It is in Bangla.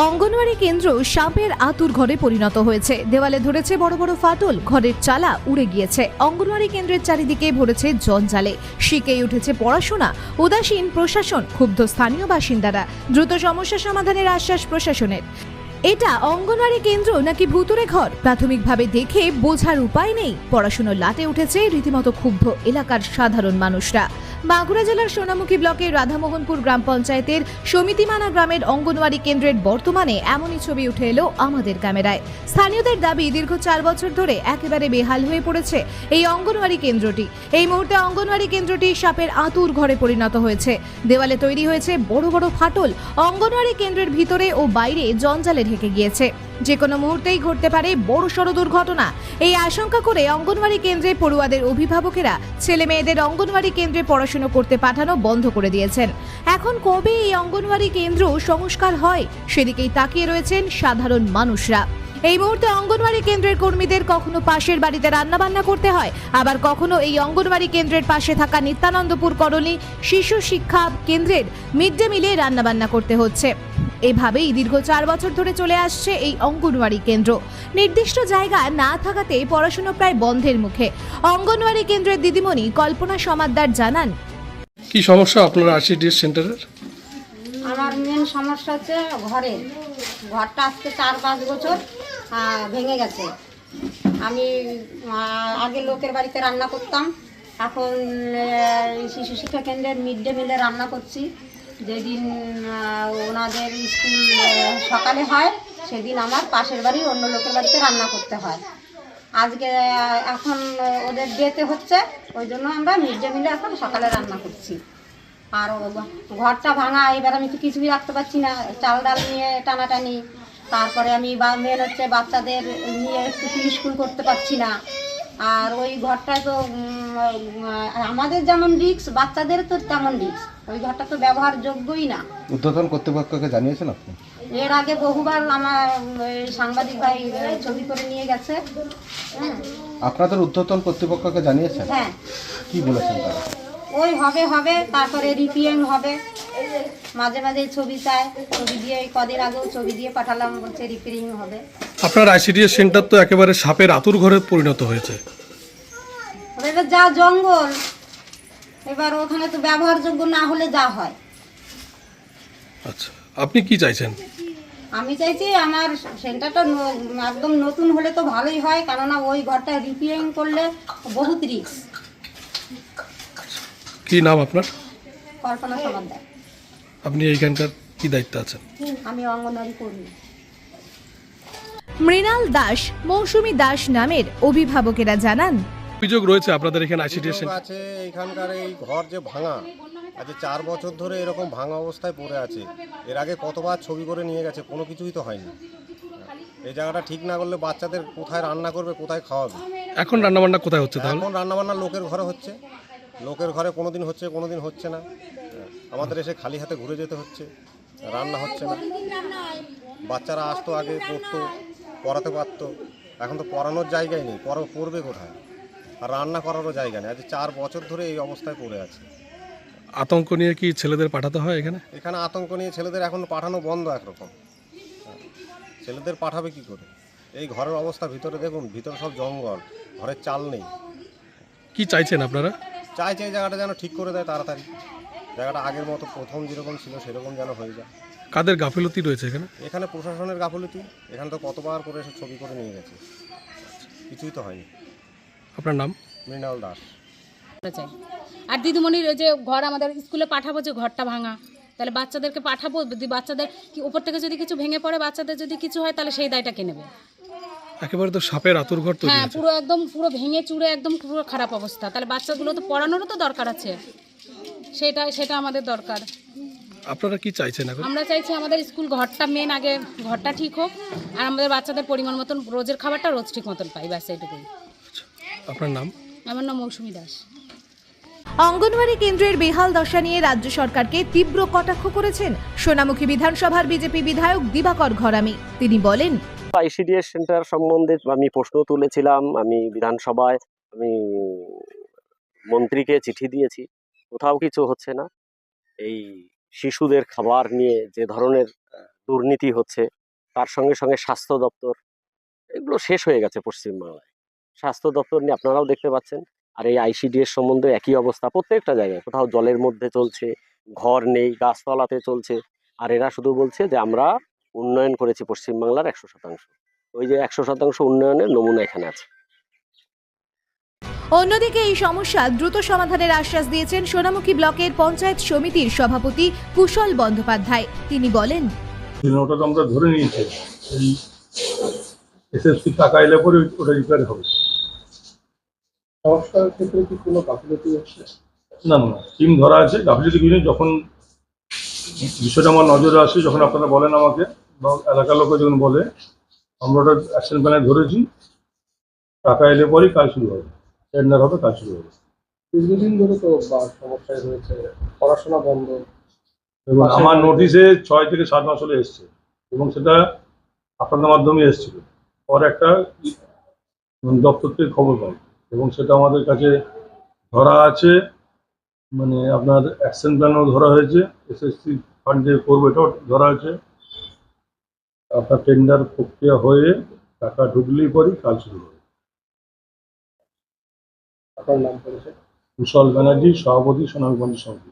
অঙ্গনওয়াড়ি কেন্দ্র সাপের আতুর ঘরে পরিণত হয়েছে। দেওয়ালে ধরেছে বড় বড় ফাটল, ঘরের চালা উড়ে গিয়েছে। অঙ্গনওয়াড়ি কেন্দ্রের চারিদিকে ভরেছে জঞ্জালে, শিকেই উঠেছে পড়াশোনা। উদাসীন প্রশাসন, ক্ষুব্ধ স্থানীয় বাসিন্দারা। দ্রুত সমস্যা সমাধানের আশ্বাস প্রশাসনের। এটা অঙ্গনওয়াড়ি কেন্দ্র নাকি ভুতুরে ঘর প্রাথমিকভাবে দেখে বোঝার উপায় নেই। পড়াশোনার লাটে উঠেছে রীতিমতো ক্ষুব্ধ এলাকার সাধারণ মানুষরা। বাঁকুড়া জেলার সোনামুখী ব্লকের রাধামোহনপুর গ্রাম পঞ্চায়েতের সমিতিমানা গ্রামের অঙ্গনওয়াড়ি কেন্দ্রের বর্তমানে এমনই ছবি উঠে এলো আমাদের ক্যামেরায়। স্থানীয়দের দাবি, দীর্ঘ 4 বছর ধরে একেবারে বেহাল হয়ে পড়েছে এই অঙ্গনওয়াড়ি কেন্দ্রটি। এই মুহূর্তে অঙ্গনওয়াড়ি কেন্দ্রটি সাপের আতুর ঘরে পরিণত হয়েছে। দেওয়ালে তৈরি হয়েছে বড় বড় ফাটল। অঙ্গনওয়াড়ি কেন্দ্রের ভিতরে ও বাইরে জঞ্জালে ঢেকে গিয়েছে। যে কোনো মুহূর্তেই ঘটতে পারে বড়সড় দুর্ঘটনা। এই আশঙ্কা করে অঙ্গনওয়াড়ি কেন্দ্রে পড়ুয়াদের অভিভাবকেরা ছেলে মেয়েদের অঙ্গনওয়াড়ি কেন্দ্রে পড়াশোনা করতে পাঠানো বন্ধ করে দিয়েছেন। এখন কবে এই অঙ্গনওয়াড়ি কেন্দ্র সংস্কার হয় সেদিকেই তাকিয়ে রয়েছেন সাধারণ মানুষরা। এই মুহূর্তে অঙ্গনওয়াড়ি কেন্দ্রের কর্মীদের কখনো পাশের বাড়িতে রান্নাবান্না করতে হয়, আবার কখনো এই অঙ্গনওয়াড়ি কেন্দ্রের পাশে থাকা নিত্যানন্দপুর কলোনি শিশু শিক্ষা কেন্দ্রের মিড ডে মিলে রান্নাবান্না করতে হচ্ছে। এভাবেই দীর্ঘ 4 বছর ধরে চলে আসছে এই অঙ্গনওয়াড়ি কেন্দ্র। নির্দিষ্ট জায়গা না থাকাতে পড়াশোনা প্রায় বন্ধের মুখে। অঙ্গনওয়াড়ি কেন্দ্রের দিদিমণি কল্পনা সমাদ্দার জানান, কি সমস্যা আপনার আইসিডিএস সেন্টারের? আমার মেন সমস্যা হচ্ছে ঘরটা আজকে 4-5 বছর ভেঙে গেছে। আমি আগে লোকের বাড়িতে রান্না করতাম, এখন শিশু শিক্ষা কেন্দ্রের মিড ডে মিলে রান্না করছি। যেদিন ওনাদের স্কুল সকালে হয় সেদিন আমার পাশের বাড়ি অন্য লোকের বাড়িতে রান্না করতে হয়। আজকে এখন ওদের ডেতে হচ্ছে, ওই জন্য আমরা মিড ডে মিলে এখন সকালে রান্না করছি। আর ঘরটা ভাঙা, এবার আমি তো কিছুই রাখতে পারছি না, চাল ডাল নিয়ে টানাটানি। তারপরে আমি মেন হচ্ছে বাচ্চাদের নিয়ে একটু স্কুল করতে পারছি না। আর ওই ঘরটা তো আমাদের যেমন রিস্ক, বাচ্চাদের তো তেমন রিস্ক। ওই ঘরটা তো ব্যবহারযোগ্যই না। ঊর্ধ্বতন কর্তৃপক্ষকে জানিয়েছেন আপনি? এর আগে বহুবার আমার সাংবাদিক ভাই ছবি করে নিয়ে গেছে। আপনাদের ঊর্ধ্বতন কর্তৃপক্ষকে জানিয়েছেন? হ্যাঁ। কি বলেছেন তারা? ওই হবে তারপরে রিপেয়ারিং হবে। মাঝে মাঝে ছবি চায়, ছবি দিয়ে এই কদিন আগেও ছবি দিয়ে পাঠালাম, বলছে রিপেয়ারিং হবে। আপনার আইসিডিএস সেন্টার তো একেবারে সাপের আতুর ঘরে পরিণত হয়েছে। এবার যা জঙ্গল, এবার ওখানে তো ব্যবহারযোগ্য না হলে যা হয়। আচ্ছা, আপনি কি চাইছেন? আমি চাইছি আমার সেন্টারটা একদম নতুন হলে তো ভালোই হয়, কেননা ওই ঘরটা রিপেয়ারিং করলে বহুত রিস্ক। কি নাম আপনার? কল্পনা সমাদ্দার। আপনি এইখানকার কি দায়িত্ব আছেন? আমি অঙ্গনওয়াড়ি কর্মী। মৃণাল দাস, মৌসুমী দাস নামের অভিভাবকেরা জানান, অভিযোগ রয়েছে আপনাদের এখানে আইসিডিএস অভিযোগ সেন্টার। আছে এখানকার এই ঘর যে ভাঙা, আজ 4 বছর ধরে এরকম ভাঙা অবস্থায় পড়ে আছে। এর আগে কতবার ছবি করে নিয়ে গেছে, কোনো কিছুই তো হয়নি। এই জায়গাটা ঠিক না করলে বাচ্চাদের কোথায় রান্না করবে, কোথায় খাওয়াবে? এখন রান্নাবান্না কোথায় হচ্ছে তাহলে? এখন রান্নাবান্না লোকের ঘরে হচ্ছে। লোকের ঘরে কোনোদিন হচ্ছে, কোনোদিন হচ্ছে না। আমাদের এসে খালি হাতে ঘুরে যেতে হচ্ছে, রান্না হচ্ছে না। বাচ্চারা আসতো আগে, পড়তো, পড়াতে পারতো, এখন তো পড়ানোর জায়গায় নেই, পড়বে কোথায়? আর রান্না করারও জায়গা নেই। আজ 4 বছর ধরে এই অবস্থায় পড়ে আছে। আতঙ্ক নিয়ে কি ছেলেদের পাঠাতে হয় এখানে? এখানে আতঙ্ক নিয়ে ছেলেদের এখন পাঠানো বন্ধ একরকম। ছেলেদের পাঠাবে কি করে? এই ঘরের অবস্থা ভিতরে দেখুন, ভিতরে সব জঙ্গল, ঘরের চাল নেই। কি চাইছেন আপনারা? চাইছে এই জায়গাটা যেন ঠিক করে দেয় তাড়াতাড়ি। জায়গাটা আগের মতো প্রথম যেরকম ছিল সেরকম যেন হয়ে যায়। কাদের গাফিলতি রয়েছে এখানে? এখানে প্রশাসনের গাফিলতি। এখানে তো কতবার করে এসে ছবি করে নিয়ে গেছে, কিছুই তো হয়নি। আপনার নাম? মৃণাল দাস। চাই। আর দিদিমণির ওই যে ঘর আমাদের স্কুলে পাঠাবো, যে ঘরটা ভাঙা, তাহলে বাচ্চাদেরকে পাঠাবো, যদি বাচ্চাদের কি উপর থেকে যদি কিছু ভেঙে পড়ে, বাচ্চাদের যদি কিছু হয়, তাহলে সেই দায়টা কে নেবে? একেবারে তো সাপের আতুর ঘর তৈরি হ্যাঁ, হয়েছে। পুরো একদম পুরো ভেঙে চুরে একদম পুরো খারাপ অবস্থা। তাহলে বাচ্চাগুলো তো পড়ানোরও তো দরকার আছে, সেটা আমাদের দরকার। আপনারা কি চাইছেন এখন? আমরা চাইছি আমাদের স্কুল ঘরটা মেন, আগে ঘরটা ঠিক হোক, আর আমাদের বাচ্চাদের পরিমাণ মতন রোজের খাবারটা রোজ ঠিক মতন পাই, ব্যাস এইটুকুই। আপনার নাম? আমার নাম মৌসুমী দাস। অঙ্গনওয়াড়ি কেন্দ্রের বেহাল দশা নিয়ে রাজ্য সরকারকে তীব্র কটাক্ষ করেছেন সোনামুখী বিধানসভার বিজেপি বিধায়ক দিবাকর ঘরামি। তিনি বলেন, আইসিডিএস সেন্টার সম্বন্ধে আমি প্রশ্ন তুলেছিলাম, আমি বিধানসভায় আমি মন্ত্রীকে চিঠি দিয়েছি, কোথাও কিছু হচ্ছে না। এই শিশুদের খাবার নিয়ে যে ধরনের দুর্নীতি হচ্ছে, তার সঙ্গে সঙ্গে স্বাস্থ্য দপ্তর, এগুলো শেষ হয়ে গেছে পশ্চিমবাংলায়। স্বাস্থ্য দপ্তর নিয়ে আপনারাও দেখতে পাচ্ছেন। আর এই ICDS সম্বন্ধে একই অবস্থা, প্রত্যেকটা জায়গায় কোথাও জলের মধ্যে চলছে, ঘর নেই, গাছতলাতে চলছে। আর এরা শুধু বলছে যে আমরা উন্নয়ন করেছি পশ্চিমবাংলার 100%। ওই যে 100% উন্নয়নের নমুনা এখানে আছে। অন্যদিকে এই সমস্যা দ্রুত সমাধানের আশ্বাস দিয়েছেন সোনামুখী ব্লকের পঞ্চায়েত সমিতির সভাপতি কুশল বন্দ্যোপাধ্যায়। তিনি বলেন, ওটা তো আমরা ধরে নিয়েছি, এই SSC টাকা এলে পরে ওটা রিপেয়ার হবে। সমস্যার ক্ষেত্রে কি কোনো গাফিলতি হচ্ছে? না না, টিম ধরা আছে, গাফিলতি কিছু নেই। যখন বিষয়টা আমার নজরে আসে, যখন আপনারা বলেন আমাকে বা এলাকার লোকে যখন বলে, আমরা ওটা অ্যাকশন প্ল্যানে ধরেছি। টাকা এলে পরেই কাজ শুরু হবে, টেন্ডার হবে, কাজ শুরু হবে। দীর্ঘদিন ধরে তো সমস্যায় রয়েছে, পড়াশোনা বন্ধ। এবং আমার নোটিশে 6 থেকে 7 মাস হলে এসছে, এবং সেটা আপনাদের মাধ্যমে এসেছিল। পরে একটা দপ্তর থেকে খবর পাই, এবং সেটা আমাদের কাছে ধরা আছে। মানে আপনার অ্যাকশন প্ল্যানও ধরা হয়েছে, SSC ফান্ডে করবো এটাও ধরা আছে। আপনার টেন্ডার প্রক্রিয়া হয়ে টাকা ঢুকলেই পরই কাজ শুরু হবে। আপনার নাম করেছে? কুশল ব্যানার্জি, সভাপতি, সোনামী পঞ্চায়েত সমিতি।